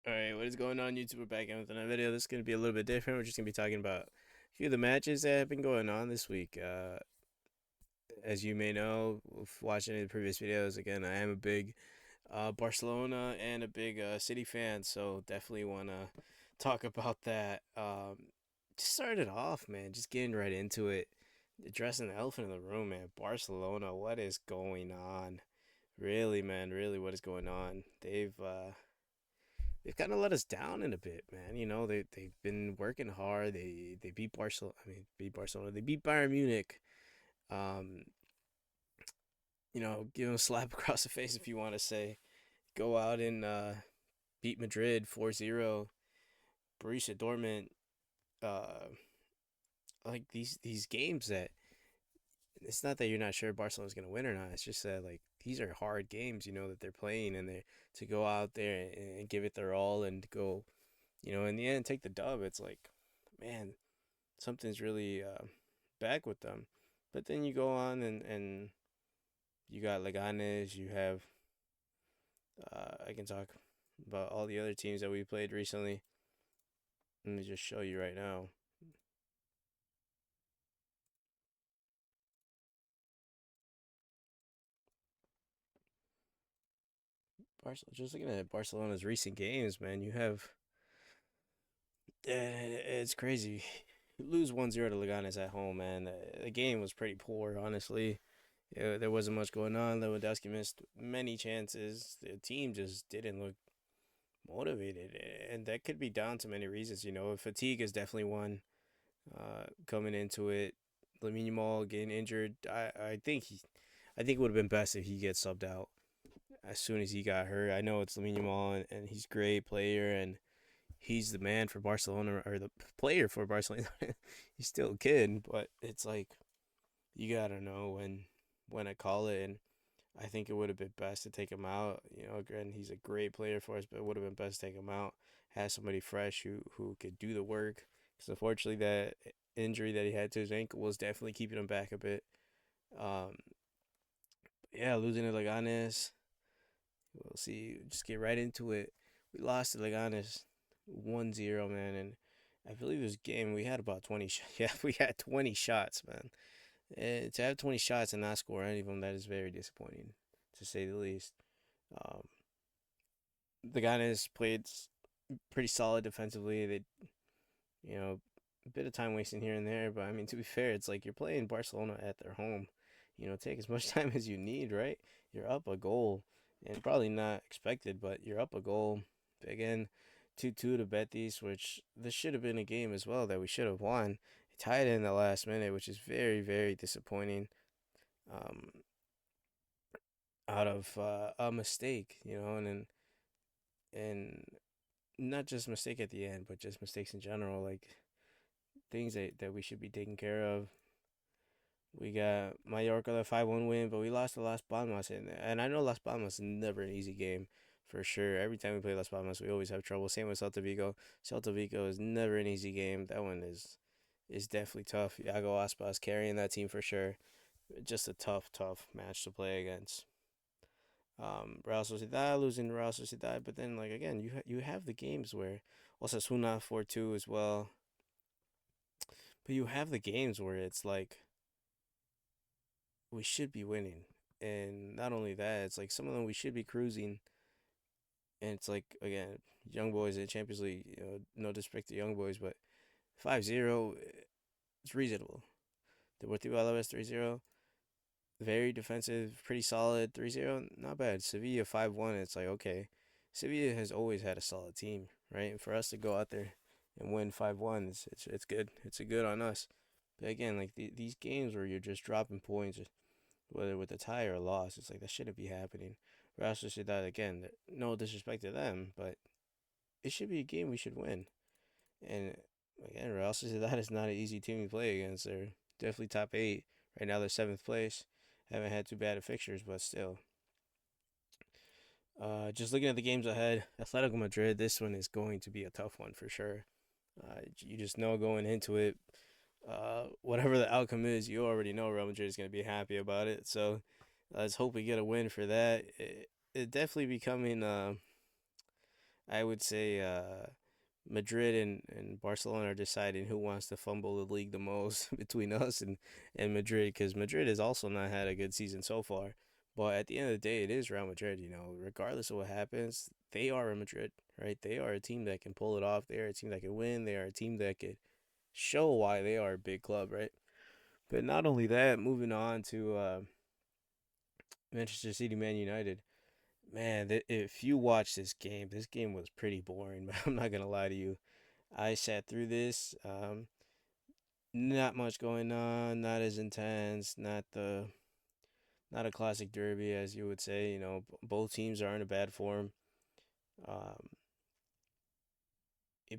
All right, what is going on, YouTube? We're back in with another video. This is going to be a little bit different. We're just going to be talking about a few of the matches that have been going on this week. As you may know, watching the previous videos, again, I am a big Barcelona and a big City fan, so definitely want to talk about that. Just started off, man, just getting right into it. Addressing the elephant in the room, man. Barcelona, what is going on? Really, man, really, what is going on? They've kind of let us down in a bit, man. You know, they've been working hard. They beat Barcelona. I mean, beat Barcelona. They beat Bayern Munich. Um, give them a slap across the face if you want to say. Go out and beat Madrid 4-0. Borussia Dortmund. Uh, like these games that it's not that you're not sure Barcelona's gonna win or not. It's just that like these are hard games, that they're playing, and they to go out there and give it their all and go, in the end take the dub. It's like, man, something's really back with them. But then you go on and you got Leganes, you have I can talk about all the other teams that we played recently. Let me just show you right now. Just looking at Barcelona's recent games, man, you have it's crazy. You lose 1-0 to Leganes at home, man. The game was pretty poor, honestly. There wasn't much going on. Lewandowski missed many chances. The team just didn't look motivated, and that could be down to many reasons. Fatigue is definitely one. Coming into it, Lamine Yamal getting injured. I think it would have been best if he gets subbed out as soon as he got hurt. I know it's Lamine Yamal, and he's a great player, and he's the man for Barcelona, or the player for Barcelona. He's still a kid, but it's like you gotta know when I call it, and I think it would have been best to take him out. Again, he's a great player for us, but it would have been best to take him out, have somebody fresh who could do the work. Because unfortunately, that injury that he had to his ankle was definitely keeping him back a bit. Um, yeah, losing to Leganes. We'll see. Just get right into it. We lost to Leganes 1-0, man, and I believe this game we had about 20 yeah, we had 20 shots, man. And to have 20 shots and not score any of them, that is very disappointing, to say the least. Um, the Gunners played pretty solid defensively. A bit of time wasting here and there, but I mean, to be fair, it's like you're playing Barcelona at their home. Take as much time as you need, right? You're up a goal, and probably not expected, but you're up a goal. Again, 2-2 to Betis, which this should have been a game as well that we should have won. It tied in the last minute, which is very, very disappointing. Um, Out of a mistake, and not just mistake at the end, but just mistakes in general, like things that we should be taking care of. We got Mallorca the 5-1 win, but we lost to Las Palmas, and I know Las Palmas is never an easy game for sure. Every time we play Las Palmas, we always have trouble. Same with Celta Vigo. Celta Vigo is never an easy game. That one is definitely tough. Iago Aspas carrying that team for sure. Just a tough, tough match to play against. Real Sociedad losing to Real Sociedad, but then like again, you have the games where Osasuna 4-2 as well, but you have the games where it's like we should be winning, and not only that, it's like some of them we should be cruising, and it's like again, young boys in Champions League, no disrespect to young boys, but 5-0, it's reasonable. Deportivo Alaves 3-0, very defensive, pretty solid. 3-0, not bad. Sevilla 5-1, it's like, okay. Sevilla has always had a solid team, right? And for us to go out there and win 5-1, it's good. It's a good on us. But again, like these games where you're just dropping points, whether with a tie or a loss, it's like that shouldn't be happening. Real Sociedad, again, no disrespect to them, but it should be a game we should win. And again, Real Sociedad is not an easy team to play against. They're definitely top eight. Right now, they're seventh place. Haven't had too bad of fixtures, but still. Just looking at the games ahead, Atletico Madrid, this one is going to be a tough one for sure. You just know going into it, whatever the outcome is, you already know Real Madrid is going to be happy about it. So let's hope we get a win for that. It definitely becoming I would say Madrid and Barcelona are deciding who wants to fumble the league the most between us and Madrid, because Madrid has also not had a good season so far. But at the end of the day, it is Real Madrid. Regardless of what happens, they are a Madrid, right? They are a team that can pull it off. They are a team that can win. They are a team that could show why they are a big club, right? But not only that, moving on to Manchester City, Man United. Man, if you watch this game was pretty boring. Man. I'm not gonna lie to you. I sat through this. Not much going on. Not as intense. Not a classic derby as you would say. Both teams are in a bad form. Um,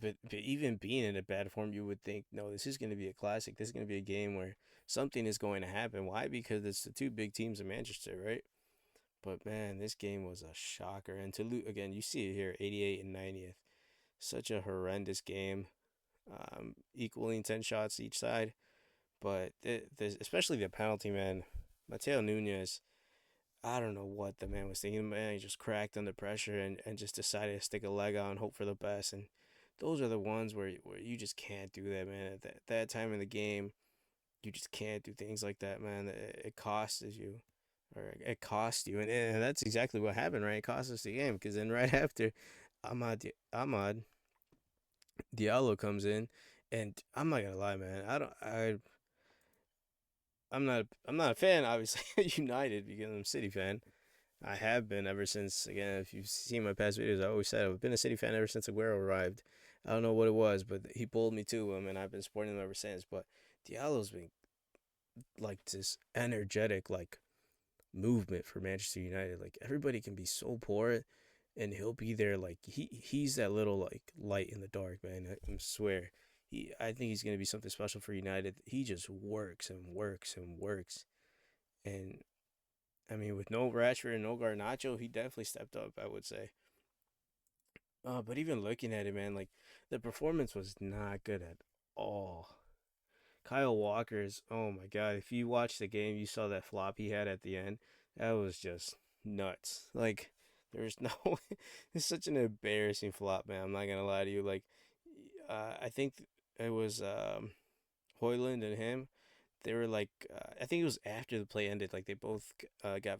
but even being in a bad form, you would think, no, this is going to be a classic. This is going to be a game where something is going to happen. Why? Because it's the two big teams in Manchester, right? But man, this game was a shocker. And to lose again, you see it here, 88 and 90th. Such a horrendous game, equaling 10 shots each side. But especially the penalty, man. Mateo Nunez, I don't know what the man was thinking. The man, he just cracked under pressure and just decided to stick a leg out and hope for the best. And those are the ones where you just can't do that, man. At that time in the game, you just can't do things like that, man. It costs you, or it costs you, and that's exactly what happened, right? It cost us the game because then right after, Ahmad Diallo comes in, and I'm not gonna lie, man. I'm not a fan, obviously, of United because I'm a City fan. I have been ever since. Again, if you've seen my past videos, I always said I've been a City fan ever since Aguero arrived. I don't know what it was, but he pulled me to him, and I've been supporting him ever since. But Diallo's been like this energetic, like movement for Manchester United. Like everybody can be so poor, and he'll be there. Like he's that little like light in the dark, man. I swear. I think he's gonna be something special for United. He just works and works and works, and I mean, with no Rashford and no Garnacho, he definitely stepped up, I would say. But even looking at it, man, like the performance was not good at all. Kyle Walker's, oh my God, if you watched the game, you saw that flop he had at the end. That was just nuts. Like, there's no, it's such an embarrassing flop, man. I'm not gonna lie to you. Like, I think it was Hoyland and him. They were like, I think it was after the play ended. Like, they both got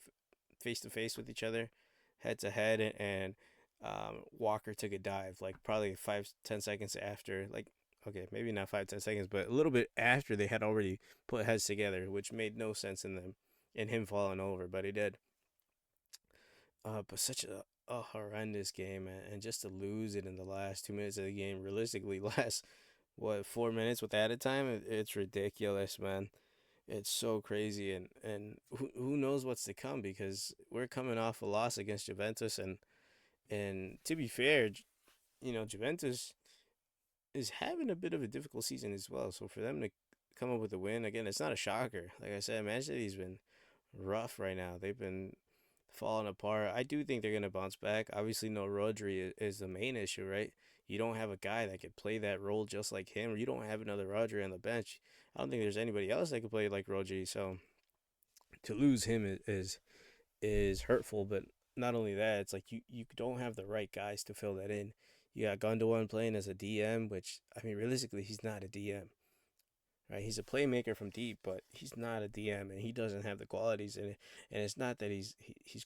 face to face with each other, head to head, and Walker took a dive, like probably 5-10 seconds after, like okay, maybe not 5-10 seconds, but a little bit after they had already put heads together, which made no sense in them, in him falling over, but he did. But such a horrendous game, man, and just to lose it in the last 2 minutes of the game, realistically, last what 4 minutes with added time, it's ridiculous, man. It's so crazy, and who knows what's to come because we're coming off a loss against Juventus, and to be fair, Juventus is having a bit of a difficult season as well. So for them to come up with a win again, it's not a shocker. Like I said, Man City's been rough right now. They've been falling apart. I do think they're gonna bounce back. Obviously, no Rodri is the main issue, right? You don't have a guy that could play that role just like him, or you don't have another Rodri on the bench. I don't think there's anybody else that could play like Rodri. So to lose him is hurtful. But not only that, it's like you don't have the right guys to fill that in. You got Gundogan playing as a DM, which I mean, realistically, he's not a DM, right? He's a playmaker from deep, but he's not a DM, and he doesn't have the qualities in it. And it's not that he's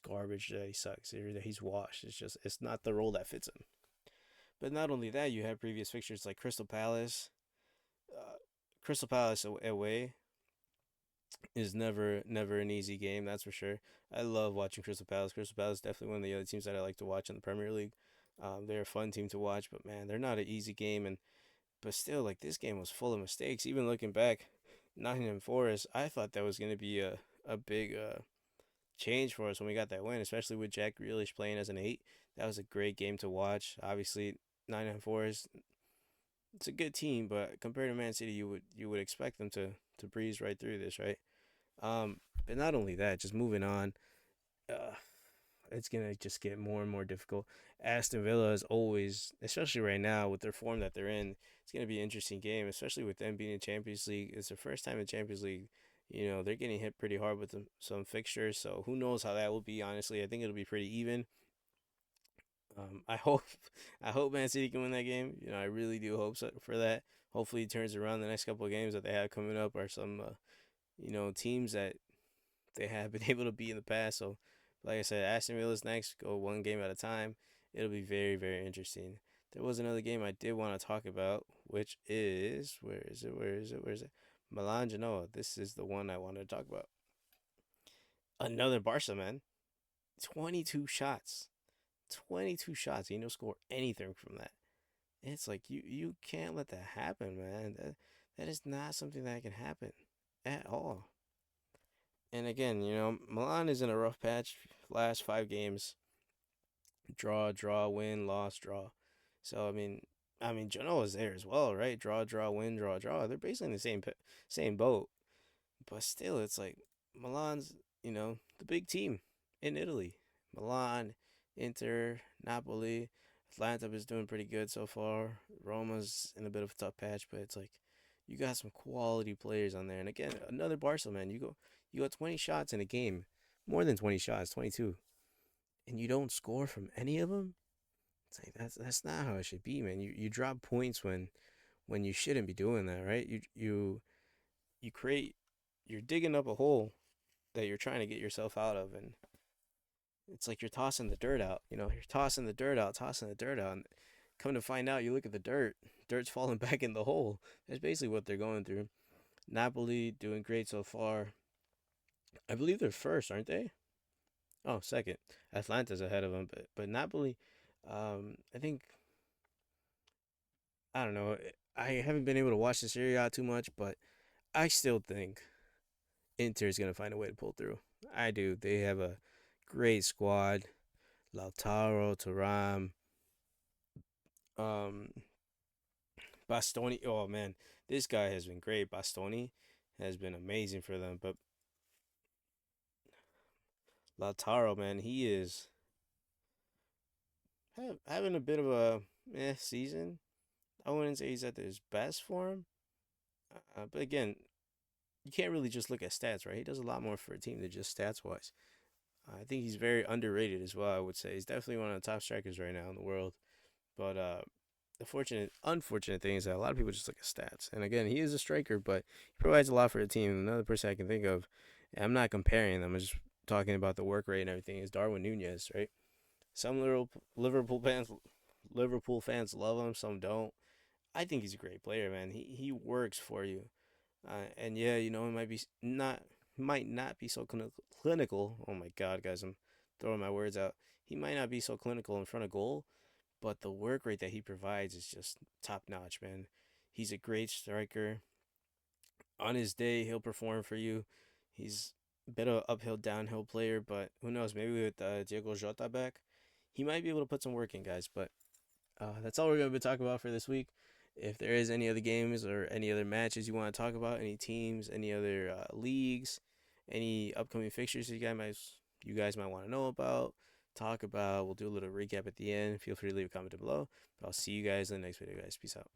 garbage, that he sucks, or that he's washed. It's just it's not the role that fits him. But not only that, you have previous fixtures like Crystal Palace. Uh, Crystal Palace away is never an easy game, that's for sure. I love watching Crystal Palace. Crystal Palace is definitely one of the other teams that I like to watch in the Premier League. They're a fun team to watch, but man, they're not an easy game. And but still, like this game was full of mistakes. Even looking back, Nottingham Forest, I thought that was going to be a big change for us when we got that win, especially with Jack Grealish playing as an eight. That was a great game to watch. Obviously, Nottingham Forest, it's a good team, but compared to Man City, you would expect them to breeze right through this, right? Um, but not only that, just moving on, uh, it's gonna just get more and more difficult. Aston Villa is always, especially right now with their form that they're in, it's gonna be an interesting game, especially with them being in Champions League. It's their first time in Champions League. They're getting hit pretty hard with some fixtures, so who knows how that will be. Honestly, I think it'll be pretty even. I hope I hope Man City can win that game. You know, I really do hope so, for that. Hopefully, it turns around the next couple of games that they have coming up, or some teams that they have been able to beat in the past. So, like I said, Aston Villa's next. Go one game at a time. It'll be very, very interesting. There was another game I did want to talk about, which is where is it? Where is it? Where is it? Milan Genoa. This is the one I wanted to talk about. Another Barca man. 22 shots. 22 shots. He no score anything from that. It's like you can't let that happen, man. That is not something that can happen at all. And again, Milan is in a rough patch. Last 5 games, draw, draw, win, loss, draw. So I mean, Genoa's there as well, right? Draw, draw, win, draw, draw. They're basically in the same boat. But still, it's like Milan's, the big team in Italy. Milan, Inter, Napoli, Atlanta is doing pretty good so far. Roma's in a bit of a tough patch, but it's like you got some quality players on there. And again, another Barca man. You got 20 shots in a game, more than 20 shots, 22, and you don't score from any of them. It's like that's not how it should be, man. You drop points when you shouldn't be doing that, right? You create you're digging up a hole that you're trying to get yourself out of, and it's like you're tossing the dirt out. You're tossing the dirt out, tossing the dirt out, and come to find out, you look at the dirt's falling back in the hole. That's basically what they're going through. Napoli doing great so far. I believe they're first, aren't they? Oh, second. Atlanta's ahead of them, but Napoli, I think I don't know. I haven't been able to watch the Serie A too much, but I still think Inter is gonna find a way to pull through. I do. They have a great squad. Lautaro, Thuram, um, Bastoni. Oh man, this guy has been great. Bastoni has been amazing for them. But Lautaro, man, he is having a bit of a season. I wouldn't say he's at his best form. But again, you can't really just look at stats, right? He does a lot more for a team than just stats wise. I think he's very underrated as well. I would say he's definitely one of the top strikers right now in the world. But the unfortunate thing is that a lot of people just look at stats. And again, he is a striker, but he provides a lot for the team. Another person I can think of, and I'm not comparing them, I'm just talking about the work rate and everything, is Darwin Nunez, right? Some Liverpool fans, Liverpool fans love him, some don't. I think he's a great player, man. He works for you, and yeah, it might not be so clinical. Oh my God, guys, I'm throwing my words out. He might not be so clinical in front of goal, but the work rate that he provides is just top notch, man. He's a great striker. On his day, he'll perform for you. He's a bit of an uphill, downhill player, but who knows? Maybe with Diego Jota back, he might be able to put some work in, guys. But that's all we're going to be talking about for this week. If there is any other games or any other matches you want to talk about, any teams, any other leagues, any upcoming fixtures you guys might want to know about, talk about, we'll do a little recap at the end. Feel free to leave a comment below. But I'll see you guys in the next video, guys. Peace out.